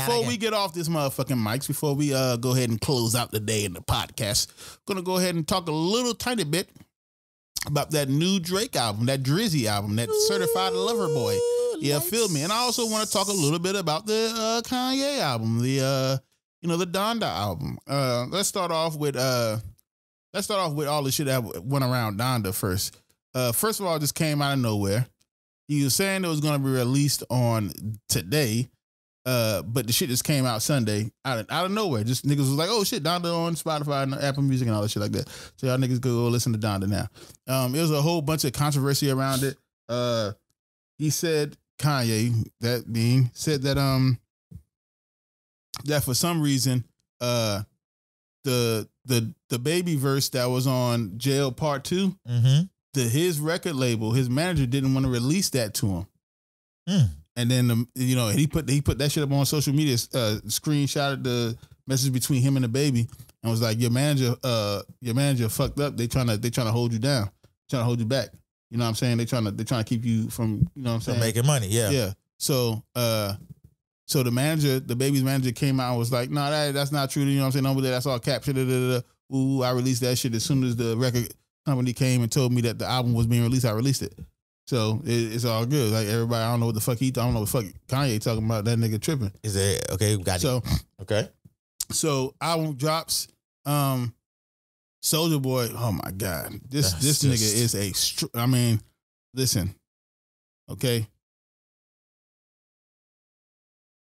before we get off this motherfucking mics, before we go ahead and close out the day in the podcast, I'm gonna go ahead and talk a little tiny bit about that new Drake album, that Drizzy album, that Certified Lover Boy. Yeah, feel me. And I also want to talk a little bit about the Kanye album, the Donda album. Let's start off with all the shit that went around Donda first. First of all, it just came out of nowhere. He was saying it was going to be released on today, but the shit just came out Sunday out of nowhere. Just niggas was like, oh shit, Donda on Spotify and Apple Music and all that shit like that. So y'all niggas go listen to Donda now. It was a whole bunch of controversy around it. He said, Kanye, said that that for some reason the baby verse that was on Jail Part 2, his record label, his manager didn't want to release that to him. And then he put that shit up on social media, screenshotted the message between him and the baby, and was like, your manager fucked up. They trying to hold you down, trying to hold you back. You know what I'm saying? They trying to keep you from, you know what I'm saying, making money. Yeah. Yeah. So the baby's manager came out and was like, no, that's not true. You know what I'm saying? No, that's all cap shit. Ooh, I released that shit as soon as the record company came and told me that the album was being released. I released it. So it's all good. Like everybody, I don't know what the fuck I don't know what the fuck Kanye talking about. That nigga tripping. Is it okay? Got so you. Okay. So album drops. Soulja Boy. Oh my God, this nigga is I mean, listen. Okay.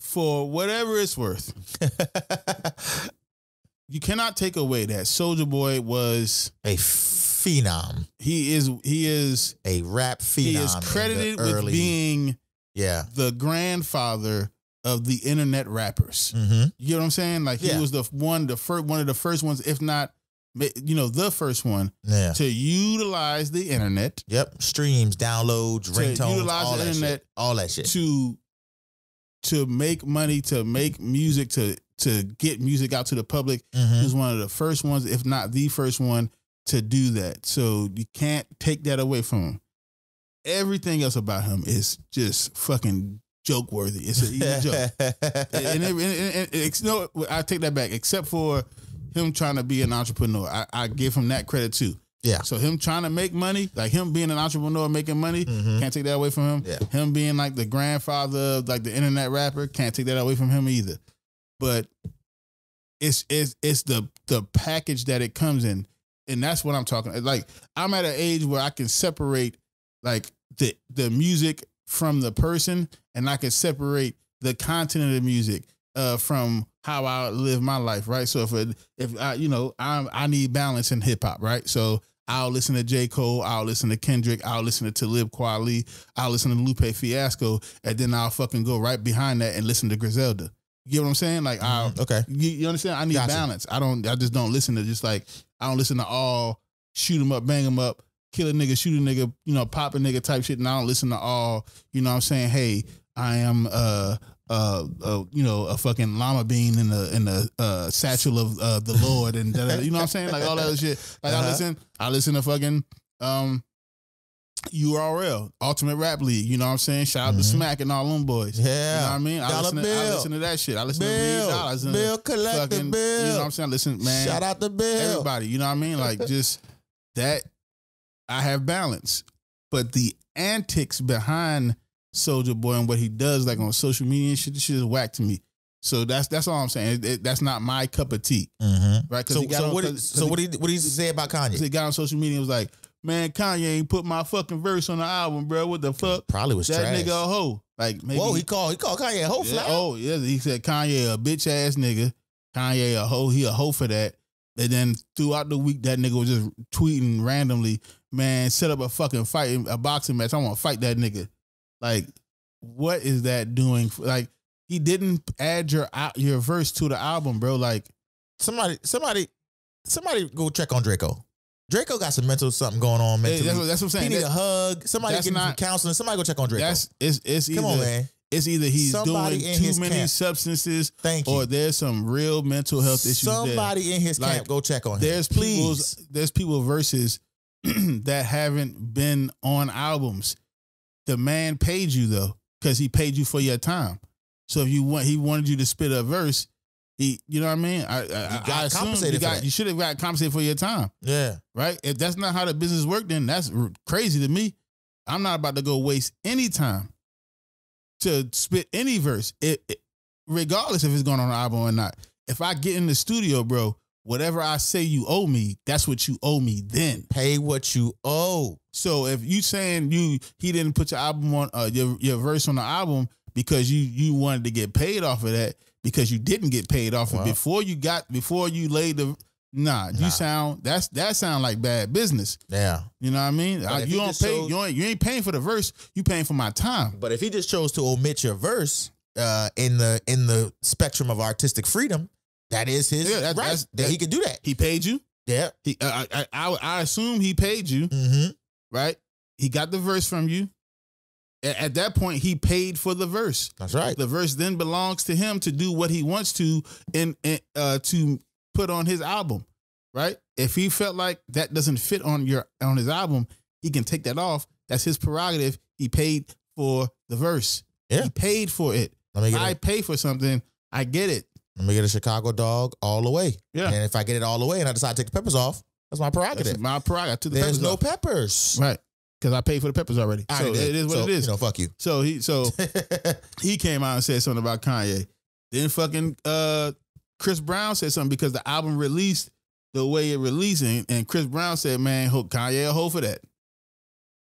For whatever it's worth, you cannot take away that Soulja Boy was a phenom. He is a rap phenom. He is credited with being the grandfather of the internet rappers. You know what I'm saying? Like he was one of the first ones, if not, the first one to utilize the internet. Yep, streams, downloads, ringtones, utilize all the that internet, shit. All that shit to make money, to make music, to get music out to the public. He was one of the first ones, if not the first one, to do that. So you can't take that away from him. Everything else about him is just fucking joke worthy. It's an easy joke. I take that back. Except for him trying to be an entrepreneur, I give him that credit too. Yeah. So him trying to make money, like him being an entrepreneur making money, can't take that away from him. Yeah. Him being like the grandfather of like the internet rapper, can't take that away from him either. But it's the package that it comes in, and that's what I'm talking. Like I'm at an age where I can separate like the music from the person, and I can separate the content of the music from how I live my life, right? So if I need balance in hip hop, right? So I'll listen to J. Cole, I'll listen to Kendrick, I'll listen to Talib Kweli, I'll listen to Lupe Fiasco, and then I'll fucking go right behind that and listen to Griselda. You get what I'm saying? Like you understand? I need balance. I just don't listen to I don't listen to all shoot 'em up, bang 'em up, kill a nigga, shoot a nigga, pop a nigga type shit. And I don't listen to all, you know what I'm saying? Hey, I am a fucking llama bean in the satchel of the Lord and you know what I'm saying? Like all that other shit. Like I listen to fucking URL, Ultimate Rap League, you know what I'm saying? Shout out to Smack and all them boys. Yeah. You know what I mean? I listen to that shit. I listen to Bill collect the bill. You know what I'm saying? Listen, man. Shout out to Bill. Everybody, you know what I mean? Like just that I have balance. But the antics behind Soulja Boy and what he does like on social media and shit, this shit is whack to me. So that's all I'm saying. That's not my cup of tea. Right? So what did he say about Kanye? He got on social media and was like, man, Kanye ain't put my fucking verse on the album, bro. What the fuck? Probably was that trash. Nigga a hoe. Like maybe he called Kanye a hoe. Yeah, oh yeah, he said Kanye a bitch ass nigga. Kanye a hoe. He a hoe for that. And then throughout the week, that nigga was just tweeting randomly, man, set up a fucking fight, a boxing match. I want to fight that nigga. Like, what is that doing? Like, he didn't add your verse to the album, bro. Like, somebody go check on Draco. Draco got some something going on mentally. That's what I'm saying. He need a hug. Somebody get him some counseling. Somebody go check on Draco. Come on, man. It's either he's doing too many substances, or there's some real mental health issues. Somebody in his camp, go check on him. There's people verses that haven't been on albums. The man paid you though, because he paid you for your time. So if he wanted you to spit a verse, you know what I mean? I assume you should have got compensated for your time. Yeah. Right? If that's not how the business worked, then that's crazy to me. I'm not about to go waste any time to spit any verse, regardless if it's going on an album or not. If I get in the studio, bro, whatever I say you owe me, that's what you owe me then. Pay what you owe. So if you saying he didn't put your album on your verse on the album because you wanted to get paid off of that because you didn't get paid off of before you laid the you sound that sound like bad business. Yeah. You know what I mean? You don't pay you ain't paying for the verse, you paying for my time. But if he just chose to omit your verse in the spectrum of artistic freedom, that is his right. He could do that. He paid you? Yeah. I assume he paid you. Mm-hmm. Right? He got the verse from you. At that point, he paid for the verse. That's right. The verse then belongs to him to do what he wants to to put on his album. Right? If he felt like that doesn't fit on his album, he can take that off. That's his prerogative. He paid for the verse. Yeah. He paid for it. I pay for something. I get it. Let me get a Chicago dog all the way. Yeah. And if I get it all the way and I decide to take the peppers off, that's my prerogative. That's my prerogative. There's no peppers. Right. Because I paid for the peppers already. So it is what it is. Fuck you. So he came out and said something about Kanye. Then fucking Chris Brown said something because the album released the way it released. And Chris Brown said, man, Kanye a hoe for that.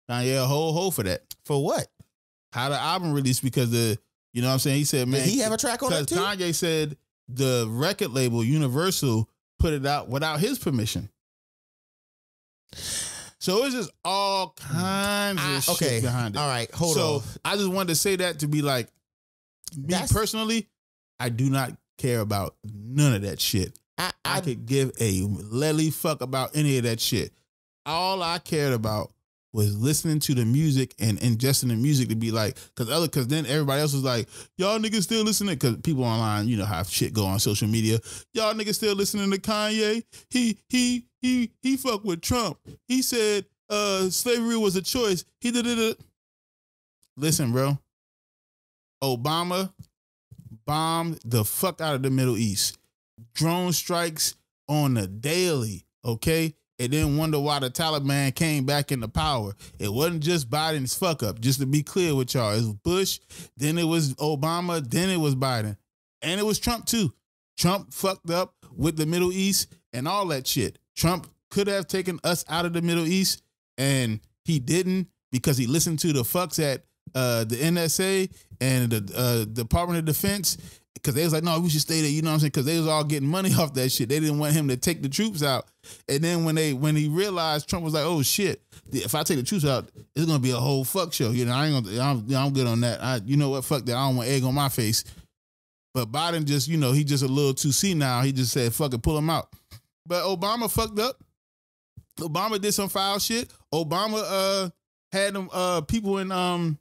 Kanye a hoe for that. For what? How the album released because you know what I'm saying? He said, man. Did he have a track on it too? Because Kanye said the record label, Universal, put it out without his permission. So it's just all kinds of shit behind it. All right, hold on. So I just wanted to say that to be like, me personally, I do not care about none of that shit. I could give a lily fuck about any of that shit. All I cared about was listening to the music and ingesting the music to be like, because then everybody else was like, y'all niggas still listening, because people online, you know how shit go on social media. Y'all niggas still listening to Kanye. He fuck with Trump. He said slavery was a choice. He did it. Listen, bro. Obama bombed the fuck out of the Middle East. Drone strikes on the daily, okay? And then wonder why the Taliban came back into power. It wasn't just Biden's fuck up. Just to be clear with y'all, it was Bush, then it was Obama, then it was Biden. And it was Trump too. Trump fucked up with the Middle East and all that shit. Trump could have taken us out of the Middle East and he didn't because he listened to the fucks at the NSA and the Department of Defense, because they was like, no, we should stay there, you know what I'm saying? Because they was all getting money off that shit. They didn't want him to take the troops out. And then when he realized, Trump was like, oh shit, if I take the troops out, it's gonna be a whole fuck show. You know, I'm good on that. You know what? Fuck that. I don't want egg on my face. But Biden just, you know, he just a little too senile. He just said, fuck it, pull him out. But Obama fucked up. Obama did some foul shit. Obama had them people in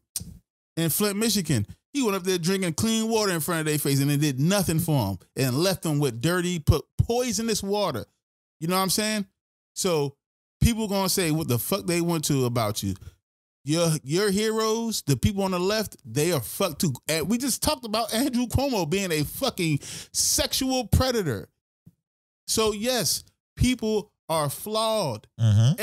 Flint, Michigan. He went up there drinking clean water in front of their face and it did nothing for them and left them with dirty, poisonous water. You know what I'm saying? So people gonna say what the fuck they want to about you. Your heroes, the people on the left, they are fucked too. And we just talked about Andrew Cuomo being a fucking sexual predator. So yes, people are flawed. Mm-hmm.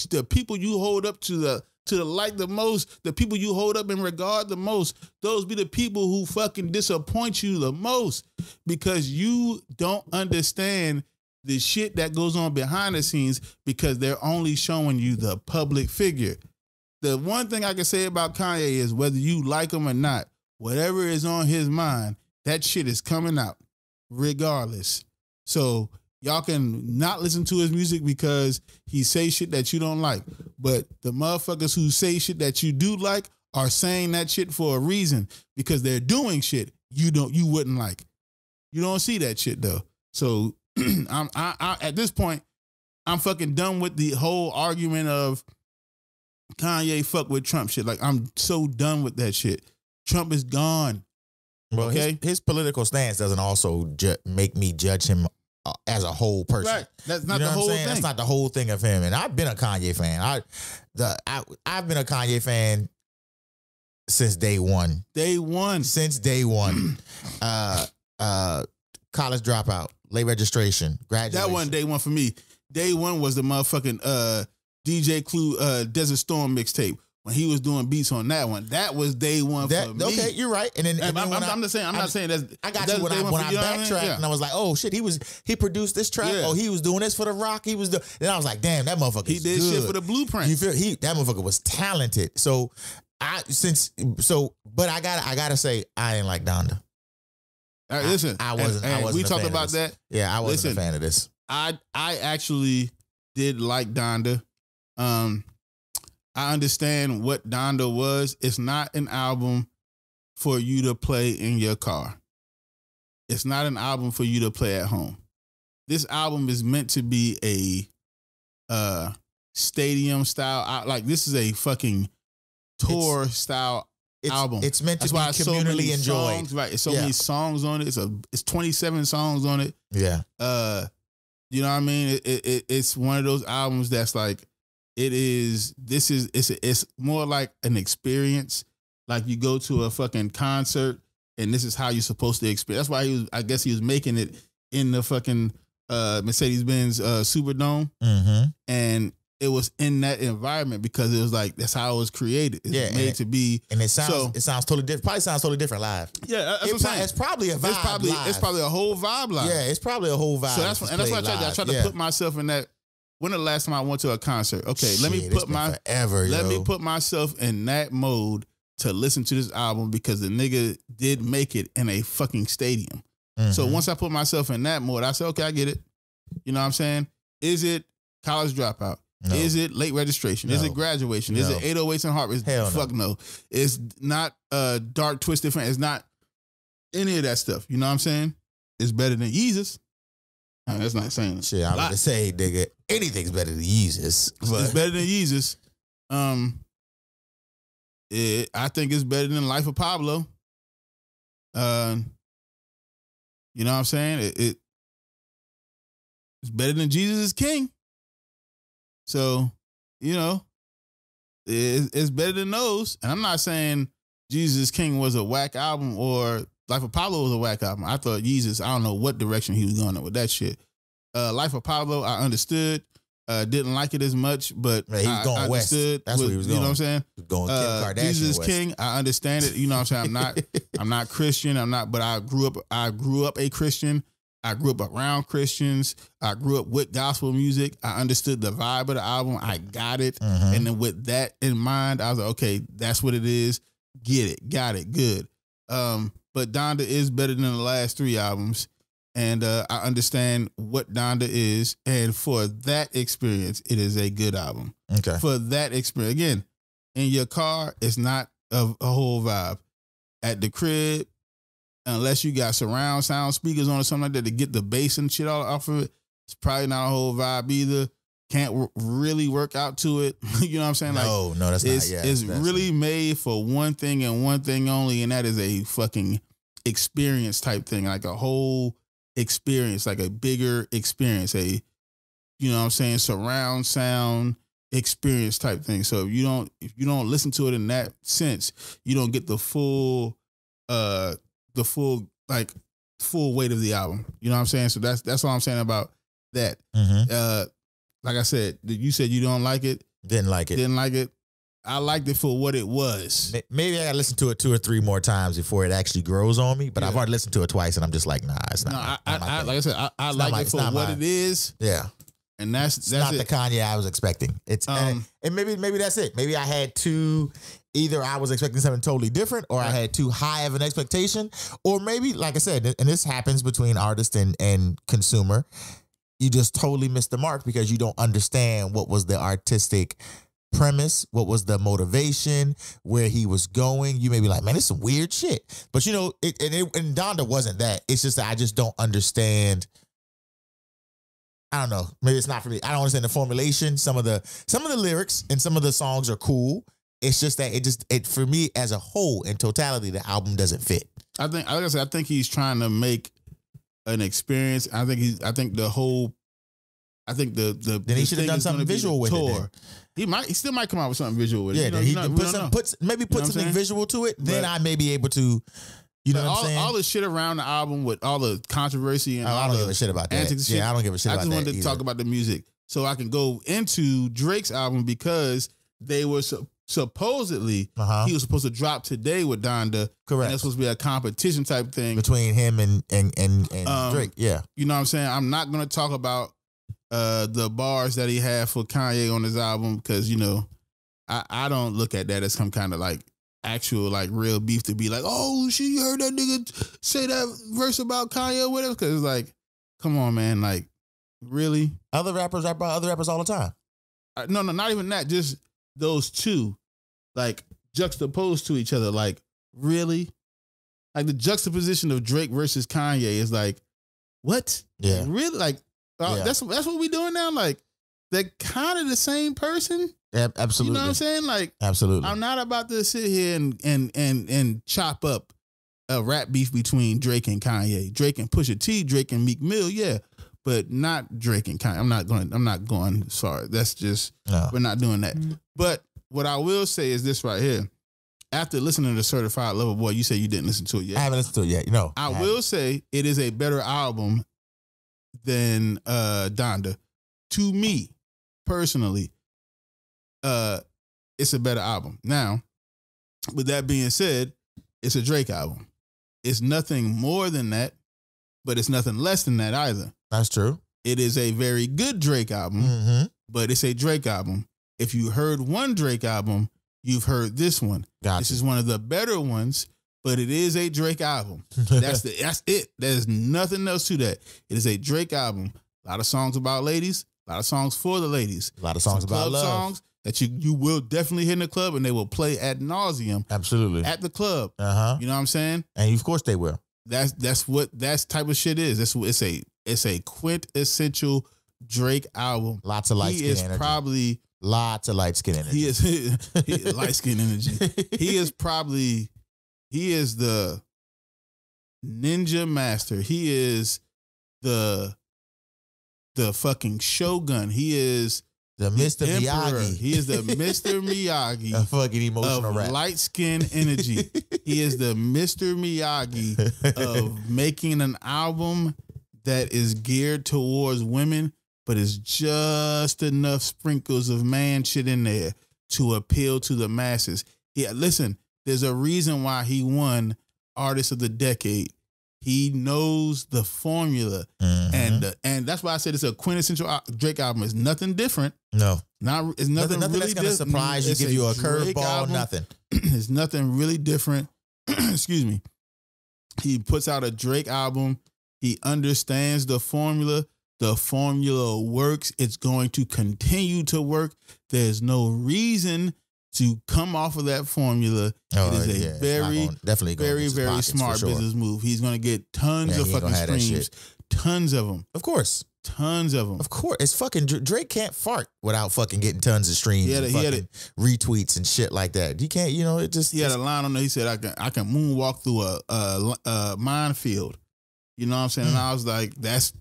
The people you hold up to the light the most, the people you hold up in regard the most, those be the people who fucking disappoint you the most because you don't understand the shit that goes on behind the scenes because they're only showing you the public figure. The one thing I can say about Kanye is whether you like him or not, whatever is on his mind, that shit is coming out regardless. So y'all can not listen to his music because he say shit that you don't like. But the motherfuckers who say shit that you do like are saying that shit for a reason because they're doing shit you wouldn't like. You don't see that shit though. So I at this point, I'm fucking done with the whole argument of Kanye fuck with Trump shit. Like, I'm so done with that shit. Trump is gone. Well, okay? his political stance doesn't also make me judge him as a whole person. Right. That's not the whole thing. That's not the whole thing of him. And I've been a Kanye fan. I've been a Kanye fan since day one. Day one. Since day one. College Dropout, Late Registration, Graduation. That one, day one for me. Day one was the motherfucking DJ Clue Desert Storm mixtape. When he was doing beats on that one, that was day one for me. Okay, you're right. And then, I'm just saying. I'm not saying that's. I got you when I backtracked and I was like, oh shit, he produced this track. Yeah. Oh, he was doing this for The Rock. Then I was like, damn, that motherfucker. He did shit for the Blueprint. You feel that motherfucker was talented. So but I gotta say, I ain't like Donda. Listen, I wasn't. We talked about that. Yeah, I wasn't a fan of this. I actually did like Donda. I understand what Donda was. It's not an album for you to play in your car. It's not an album for you to play at home. This album is meant to be a stadium style. Like, this is a fucking tour style album. It's meant to be communally enjoyed. Songs, right? It's so many songs on it. It's 27 songs on it. Yeah. You know what I mean? It's one of those albums that's like, it's more like an experience. Like, you go to a fucking concert and this is how you're supposed to experience. That's why I guess he was making it in the fucking Mercedes-Benz Superdome. Mm-hmm. And it was in that environment because it was like, that's how it was created. It's made to be. And it sounds totally different. Probably sounds totally different live. Yeah, that's what I'm saying. It's probably a vibe. It's probably a whole vibe live. Yeah, it's probably a whole vibe. So that's why I tried to put myself in that. When the last time I went to a concert? Okay, let me put myself in that mode to listen to this album because the nigga did make it in a fucking stadium. Mm-hmm. So once I put myself in that mode, I said, okay, I get it. You know what I'm saying? Is it College Dropout? No. Is it Late Registration? No. Is it Graduation? No. Is it 808s and Heartbreaks? Fuck no. It's not Dark Twisted Fan. It's not any of that stuff. You know what I'm saying? It's better than Yeezus. That's not saying shit. I'm gonna say, nigga, anything's better than Yeezus. It's better than Yeezus. I think it's better than Life of Pablo. You know what I'm saying? It's better than Jesus is King. So, you know, it's better than those. And I'm not saying Jesus is King was a whack album or Life of Pablo was a whack album. I thought Yeezus, I don't know what direction he was going with that shit. Life of Pablo, I understood. Didn't like it as much, but he was going I west. understood. That's what he was going. You know what I'm saying? He was going Kim Kardashian Jesus west. King, I understand it. You know what I'm saying? I'm not Christian. But I grew up a Christian. I grew up around Christians. I grew up with gospel music. I understood the vibe of the album. I got it. Mm-hmm. And then with that in mind, I was like, okay, that's what it is. Get it. Got it. Good. But Donda is better than the last three albums. And I understand what Donda is. And for that experience, it is a good album. Okay. For that experience. Again, in your car, it's not a whole vibe. At the crib, unless you got surround sound speakers on or something like that to get the bass and shit all off of it, it's probably not a whole vibe either. Can't really work out to it. You know what I'm saying? No, that's not. Yeah, it's really made for one thing and one thing only, and that is a fucking experience type thing, like a whole experience, like a bigger experience, you know what I'm saying, surround sound experience type thing. So if you don't listen to it in that sense, you don't get the full weight of the album. You know what I'm saying? So that's all I'm saying about that. Mm-hmm. Like I said, you said you don't like it. Didn't like it. I liked it for what it was. Maybe I gotta listen to it 2 or 3 more times before it actually grows on me. But I've already listened to it twice, and I'm just like, nah, it's not. No, like I said, I like it for what it is. Yeah, and that's not it. The Kanye I was expecting. It's and maybe that's it. Maybe I had too. Either I was expecting something totally different, or I had too high of an expectation, or maybe, like I said, and this happens between artist and consumer. You just totally missed the mark because you don't understand what was the artistic premise, what was the motivation, where he was going. You may be like, man, it's some weird shit. But you know, and Donda wasn't that. It's just that I just don't understand. I don't know. Maybe it's not for me. I don't understand the formulation. Some of the lyrics and some of the songs are cool. It's just that it for me as a whole, in totality, the album doesn't fit. I think he's trying to make an experience. I think the whole I think the then he should have done something visual with it. He still might come out with something visual with it. Yeah, then he put something visual to it. Then I may be able to. You know what I'm saying? All the shit around the album with all the controversy and I don't give a shit about that. Shit, I don't give a shit about that. I just wanted to talk about the music so I can go into Drake's album because they were supposedly he was supposed to drop today with Donda. Correct. And it's supposed to be a competition type thing between him and Drake. Yeah. You know what I'm saying? I'm not going to talk about the bars that he had for Kanye on his album because, you know, I don't look at that as some kind of like actual like real beef to be like, oh shit, you heard that nigga say that verse about Kanye or whatever? Because it's like, come on, man, like really? Other rappers rap about other rappers all the time. No, not even that. Just those two, like juxtaposed to each other. Like really, like the juxtaposition of Drake versus Kanye is like, what? Yeah, really? Like that's what we doing now. Like they're kind of the same person. Yeah, absolutely. You know what I'm saying? Like, absolutely. I'm not about to sit here and chop up a rap beef between Drake and Kanye, Drake and Pusha T, Drake and Meek Mill, yeah, but not Drake and Kanye. I'm not going. Sorry, that's just we're not doing that. Mm-hmm. But what I will say is this right here. After listening to Certified Lover Boy, you say you didn't listen to it yet. I haven't listened to it yet. You know, I will say it is a better album than Donda. To me, personally. It's a better album. Now, with that being said, it's a Drake album. It's nothing more than that, but it's nothing less than that either. That's true. It is a very good Drake album, but it's a Drake album. If you heard one Drake album, you've heard this one. Gotcha. This is one of the better ones, but it is a Drake album. That's it. There's nothing else to that. It is a Drake album. A lot of songs about ladies, a lot of songs for the ladies. A lot of songs about love. Songs that you will definitely hit in the club and they will play ad nauseum. Absolutely. At the club. You know what I'm saying? And of course they will. That's what that type of shit is. It's a quintessential Drake album. Lots of light skin energy. Probably lots of light skin energy. He is light skin energy. He is the ninja master. He is the fucking shogun. He is the Mr. Miyagi. He is the Mr. Miyagi. A fucking emotional rap. Light skin energy. He is the Mr. Miyagi of making an album that is geared towards women, but is just enough sprinkles of man shit in there to appeal to the masses. Yeah, listen, there's a reason why he won Artist of the Decade. He knows the formula, and that's why I said it's a quintessential Drake album. It's nothing different. No, it's nothing really that's gonna surprise you, give you a curveball. Nothing. It's nothing really different. Excuse me. He puts out a Drake album. He understands the formula. The formula works. It's going to continue to work. There's no reason to come off of that formula. It is a very smart business move. He's going to get tons of fucking streams. Tons of them. Of course. Tons of them. Of course. It's fucking Drake can't fart without fucking getting tons of streams and fucking retweets and shit like that. He can't, it just. He had a line on there. He said, I can moonwalk through a minefield. You know what I'm saying? And I was like, that's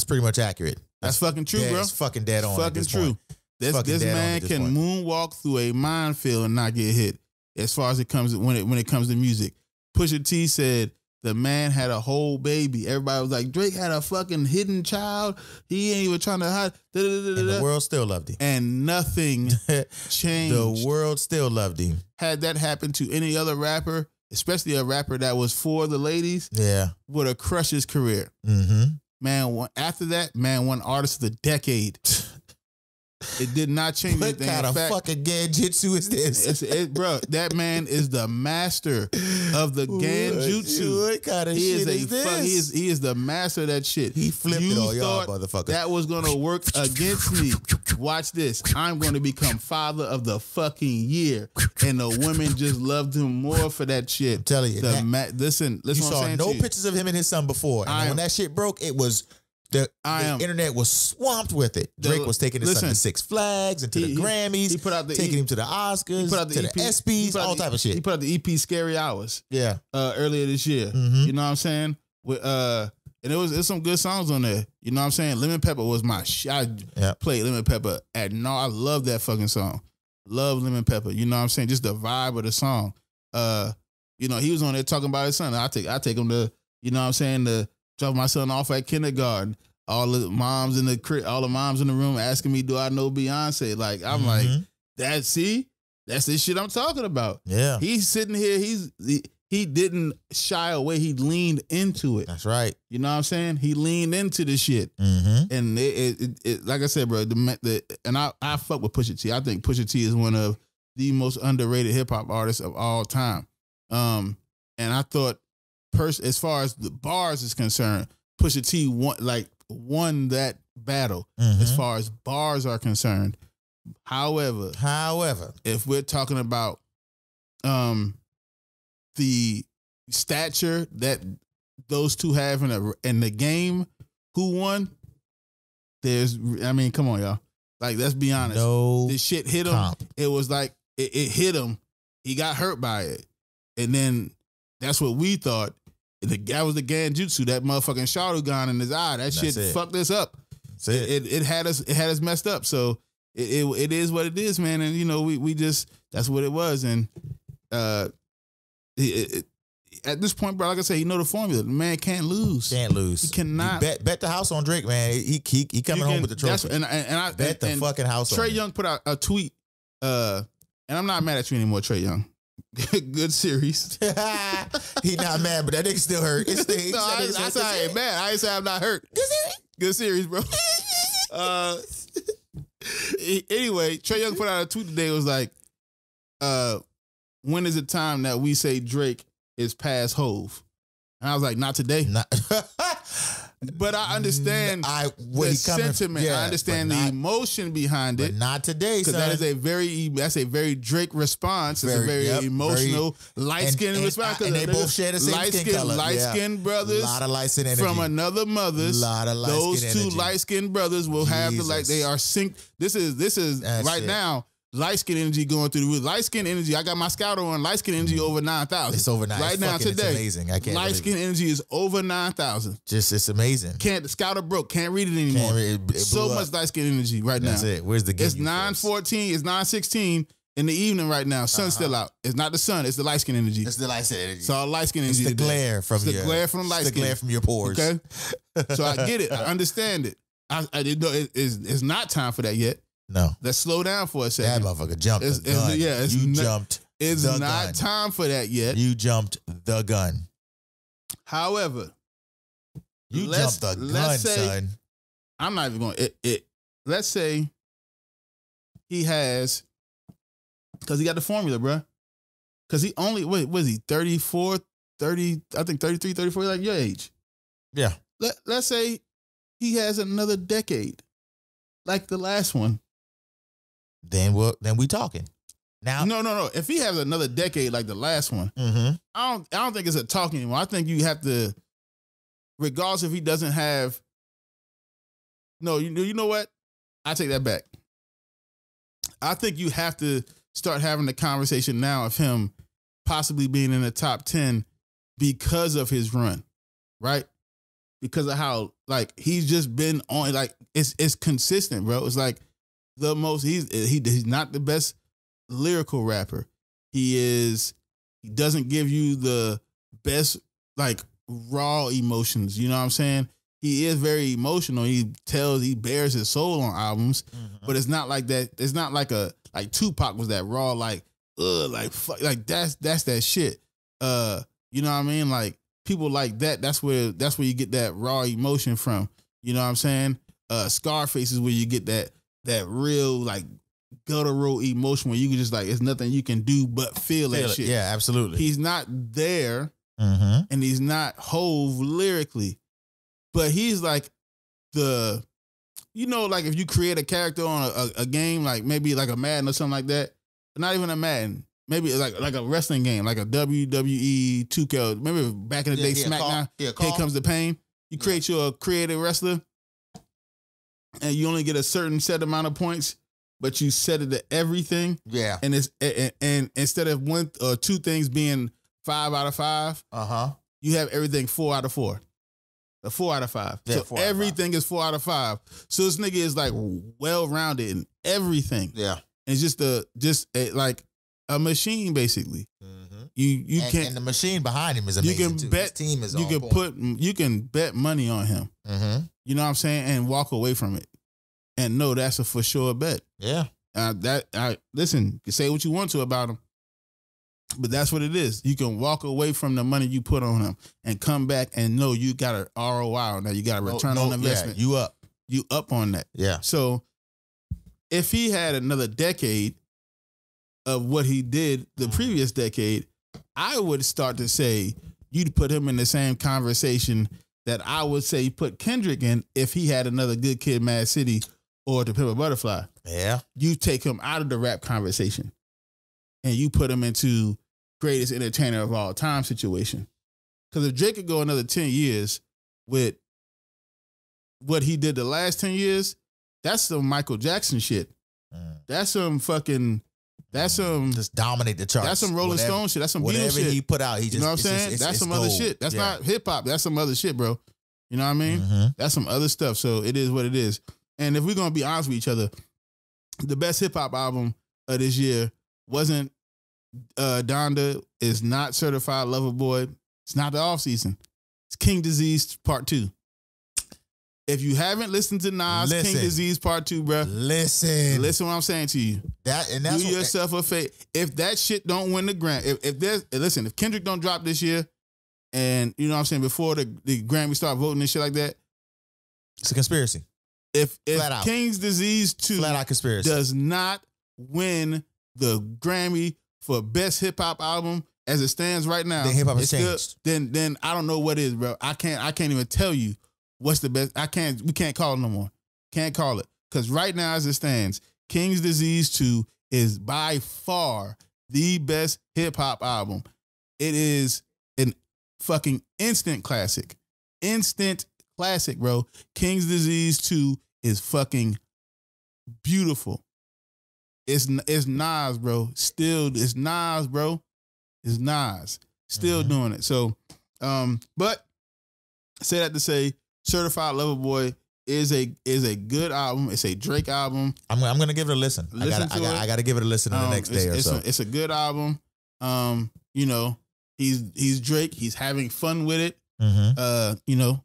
pretty much accurate. That's fucking true, bro. It's fucking dead on. Fucking true. This man can moonwalk through a minefield and not get hit. As far as it comes when it comes to music, Pusha T said the man had a whole baby. Everybody was like, Drake had a fucking hidden child. He ain't even trying to hide. And the world still loved him. And nothing changed. The world still loved him. Had that happened to any other rapper, especially a rapper that was for the ladies, would have crushed his career. Man, after that, man won Artist of the Decade. It did not change anything. What kind of fucking Ganjutsu is this? Bro, that man is the master of the Ganjutsu. What kind of shit is this? He is the master of that shit. He flipped it on y'all, motherfuckers. That was going to work against me. Watch this. I'm going to become father of the fucking year. And the women just loved him more for that shit. I'm telling you. Listen. You saw no pictures of him and his son before. And when that shit broke, it was... The internet was swamped with it. Drake was taking his son to Six Flags and to the Grammys. He put out taking him to the Oscars, to the ESPYs, all type of shit. He put out the EP Scary Hours. Yeah. Earlier this year. You know what I'm saying? And there's some good songs on there. You know what I'm saying? Lemon Pepper was my shit. I played Lemon Pepper at no. I love that fucking song. Love Lemon Pepper. You know what I'm saying? Just the vibe of the song. You know, he was on there talking about his son. I take him to, you know what I'm saying, to drop my son off at kindergarten. All the moms in the room asking me, do I know Beyonce? Like, I'm like, that's the shit I'm talking about. Yeah. He's sitting here, he didn't shy away. He leaned into it. That's right. You know what I'm saying? He leaned into the shit. And it like I said, bro, and I fuck with Pusha T. I think Pusha T is one of the most underrated hip hop artists of all time. And I thought, as far as the bars is concerned, Pusha T won that battle as far as bars are concerned. However, if we're talking about the stature that those two have in the game, who won? Come on, y'all. Like, let's be honest. No, this shit hit him. Comp. It was like it hit him. He got hurt by it, and then that's what we thought. That was the Genjutsu, that motherfucking Sharingan in his eye. That shit fucked us up. It had us messed up. So it is what it is, man. And you know, we just, that's what it was. And at this point, bro, like I said, you know the formula. The man can't lose. Can't lose. He cannot. Bet the house on Drake, man. He coming home with the trophy. And I bet the fucking house on Trae Young put out a tweet, and I'm not mad at you anymore, Trae Young. Good series. He not mad, but that nigga still hurt. It stings. No, I say I ain't mad. I ain't say I'm not hurt. Good series, bro. Anyway, Trae Young put out a tweet today. It was like, when is it time that we say Drake is past Hove? And I was like, not today. But I understand the sentiment. Yeah, I understand the emotion behind it. But not today, son. Because that's a very Drake response. It's a very emotional, light-skinned response. And they both share the same skin color. Light-skinned brothers. A lot of light-skinned energy. From another mother's. Lot of light-skinned Those two light-skinned brothers will have they are synced. This is right now. Light skin energy going through the roof. Light skin energy. I got my scouter on. Light skin energy over 9,000. It's over 9,000 right now today. It's amazing. I can't. Light skin energy is over 9,000. It's amazing. The scouter broke. Can't read it anymore. It so much light skin energy right now. That's it. Where's the? It's 9:14. It's 9:16 in the evening right now. Sun's still out. It's not the sun. It's the light skin energy. It's the light skin energy. It's all light skin energy. It's the glare from the glare from the light skin. The glare from your pores. Okay. So I get it. I understand it. I didn't know it's not time for that yet. No. Let's slow down for a second. That motherfucker jumped the gun. You jumped It's not time for that yet. You jumped the gun. However, you jumped the gun, son. I'm not even going to. Let's say he has, because he got the formula, bro. Because he only, what was he, 34, 30, I think 33, 34, like your age. Yeah. Let's say he has another decade, like the last one. Then we talking. Now, no. If he has another decade like the last one, I don't think it's a talk anymore. I think you have to, regardless if he doesn't have. No, you know what? I take that back. I think you have to start having the conversation now of him possibly being in the top 10 because of his run, right? Because of how he's just been on, it's consistent, bro. It's like the most he's not the best lyrical rapper. He doesn't give you the best raw emotions, you know what I'm saying? He is very emotional. He bears his soul on albums, but it's not like that. It's not like Tupac was that raw, that's that shit. You know what I mean? Like people like that. That's where you get that raw emotion from. You know what I'm saying? Scarface is where you get that real guttural emotion where you can just it's nothing you can do but feel that shit. Yeah, absolutely. He's not there, and he's not Hove lyrically. But he's if you create a character on a game, maybe a Madden or something like that, but not even a Madden, maybe like a wrestling game, like a WWE 2K. Remember back in the day, SmackDown, Here Comes the Pain. You create your creative wrestler, and you only get a certain set amount of points, but you set it to everything. Yeah. And and instead of one or two things being 5 out of 5, you have everything 4 out of 4. A 4 out of 5. Yeah, so 4 out of 5. everything is 4 out of 5. So this nigga is like well rounded in everything. Yeah. It's just like a machine basically. You can't. And the machine behind him is amazing. You can too. bet. His team is. You can bet money on him. You know what I'm saying, and walk away from it, and no, that's a for sure bet. Yeah. Listen. You say what you want to about him, but that's what it is. You can walk away from the money you put on him and come back and know you got an ROI. Now you got a return on investment. Yeah, you up on that. Yeah. So if he had another decade of what he did the previous decade, I would start to say you'd put him in the same conversation that I would say put Kendrick in if he had another Good Kid, Mad City or To Pimp a Butterfly. Yeah. You take him out of the rap conversation and you put him into greatest entertainer of all time situation. Because if Drake could go another 10 years with what he did the last 10 years, that's some Michael Jackson shit. That's some fucking... That's some just dominate the charts. That's some Rolling Stone shit. That's some Beatles shit. Whatever he put out, he just, you know what I'm saying? That's some other shit. That's not hip hop. That's some other shit, bro. You know what I mean? That's some other stuff. So it is what it is. And if we're gonna be honest with each other, the best hip hop album of this year wasn't Donda. Is not Certified Lover Boy. It's not the off season. It's King Disease Part 2. If you haven't listened to Nas, King Disease Part 2, bro. Listen what I'm saying to you. That's do yourself a favor. If that shit don't win the Grammy, if Kendrick don't drop this year, and you know what I'm saying, before the Grammy start voting and shit like that, it's a conspiracy. If King's Disease 2 flat out conspiracy does not win the Grammy for best hip hop album as it stands right now, then hip hop has changed. Then I don't know what is, bro. I can't even tell you what's the best. We can't call it no more. Can't call it. Because right now as it stands, King's Disease 2 is by far the best hip hop album. It is an fucking instant classic. Instant classic, bro. King's Disease 2 is fucking beautiful. It's Nas, bro. Still, it's Nas, bro. It's Nas. Still doing it. So, but say that to say, Certified Lover Boy is a good album. It's a Drake album. I'm gonna give it a listen. I gotta give it a listen on the next day or so. It's a good album. You know, he's Drake. He's having fun with it. You know,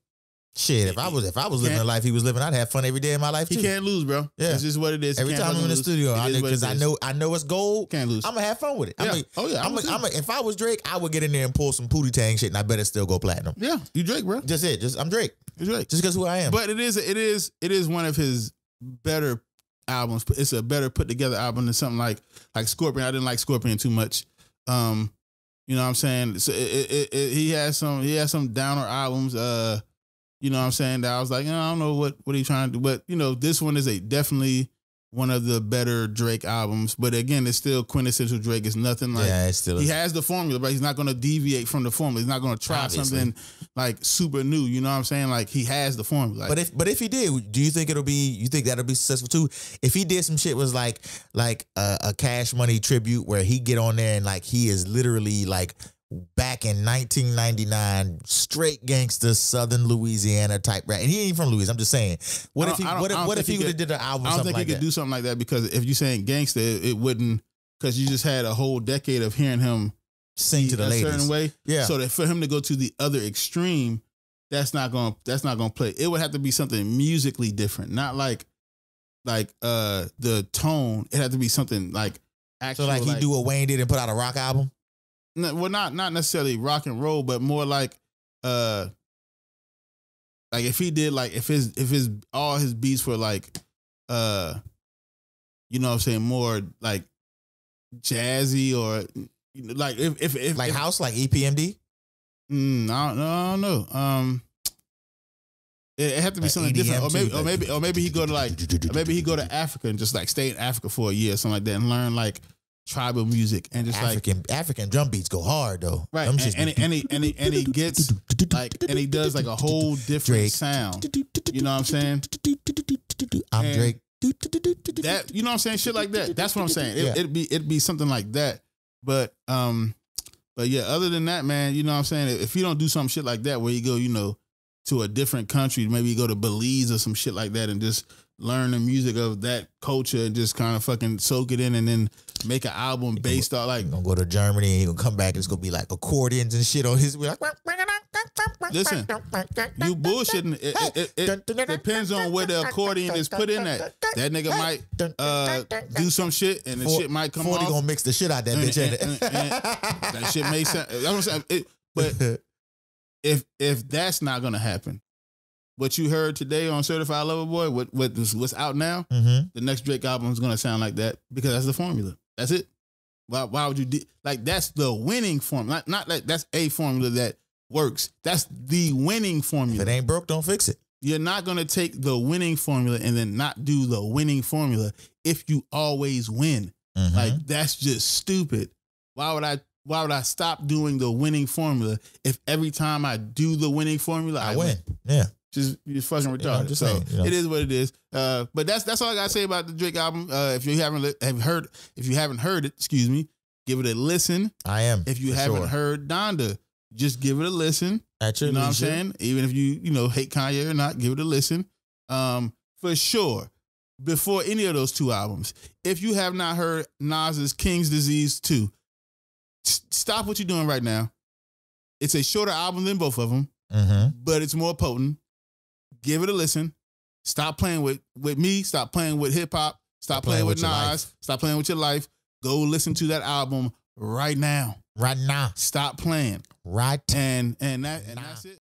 shit. If I was living the life he was living, I'd have fun every day of my life too. He can't lose, bro. Yeah, it's just what it is. Every time I'm in the studio, because I know it's gold. Can't lose. I'm gonna have fun with it. Yeah. If I was Drake, I would get in there and pull some Pootie Tang shit, and I bet it still go platinum. Yeah, you Drake, bro. I'm Drake. You're Drake. Just because who I am. But it is one of his better albums. It's a better put together album than something like Scorpion. I didn't like Scorpion too much. You know what I'm saying? So he has some downer albums. You know what I'm saying? That I was like, I don't know what he's trying to do. But, you know, this one is definitely one of the better Drake albums. But again, it's still quintessential Drake. It's nothing like, it's still he has the formula, but he's not going to deviate from the formula. He's not going to try something like super new. You know what I'm saying? Like, he has the formula. Like, but if he did, do you think that'll be successful too? If he did some shit was like a Cash Money tribute where he get on there and like he is literally like back in 1999, straight gangster Southern Louisiana type rap, and he ain't from Louisiana. I'm just saying, what if he would have did the album? I don't think he could do something like that, because if you're saying gangster, it wouldn't, because you just had a whole decade of hearing him sing to the ladies a certain way. Yeah. So that for him to go to the other extreme, that's not gonna play. It would have to be something musically different, not like the tone. It had to be something like actual. So like he do what Wayne did and put out a rock album. No, well, not necessarily rock and roll, but more like if he did if all his beats were like you know what I'm saying, more like jazzy, or like if like house, like EPMD. I don't know. It had to be something different, or maybe he go to Africa and just like stay in Africa for a year or something like that and learn like tribal music and just African drum beats go hard though, right? And he gets like, and he does like a whole different Drake sound. You know what I'm saying? I'm Drake. That, you know what I'm saying? Shit like that. That's what I'm saying. It'd be something like that. But yeah, other than that, man, you know what I'm saying? If you don't do some shit like that where you go, you know, to a different country, maybe go to Belize or some shit like that, and just learn the music of that culture and just kind of fucking soak it in, and then make an album based on like. He's gonna go to Germany and he's gonna come back and it's gonna be like accordions and shit on his. Like, listen, you bullshitting. It depends on where the accordion is put in at. That nigga might do some shit and the shit might come 40 off. gonna mix the shit out that bitch. And that shit may sound. I'm saying, but if that's not gonna happen, what you heard today on Certified Lover Boy, what's out now, the next Drake album is gonna sound like that because that's the formula. That's it. Why would you like? That's the winning formula. Not like that's a formula that works. That's the winning formula. If it ain't broke, don't fix it. You're not gonna take the winning formula and then not do the winning formula if you always win. Like that's just stupid. Why would I stop doing the winning formula if every time I do the winning formula I win? Yeah. You're fucking retarded. Just so saying, it is what it is. But that's all I gotta say about the Drake album. If you haven't heard it, excuse me, give it a listen. I am. If you haven't heard Donda, just give it a listen. You know what I'm saying? Even if you hate Kanye or not, give it a listen. For sure. Before any of those two albums, if you have not heard Nas's King's Disease 2, stop what you're doing right now. It's a shorter album than both of them, but it's more potent. Give it a listen. Stop playing with me. Stop playing with hip hop. Stop playing with Nas. Stop playing with your life. Go listen to that album right now. Right now. Stop playing. Right. And that's it.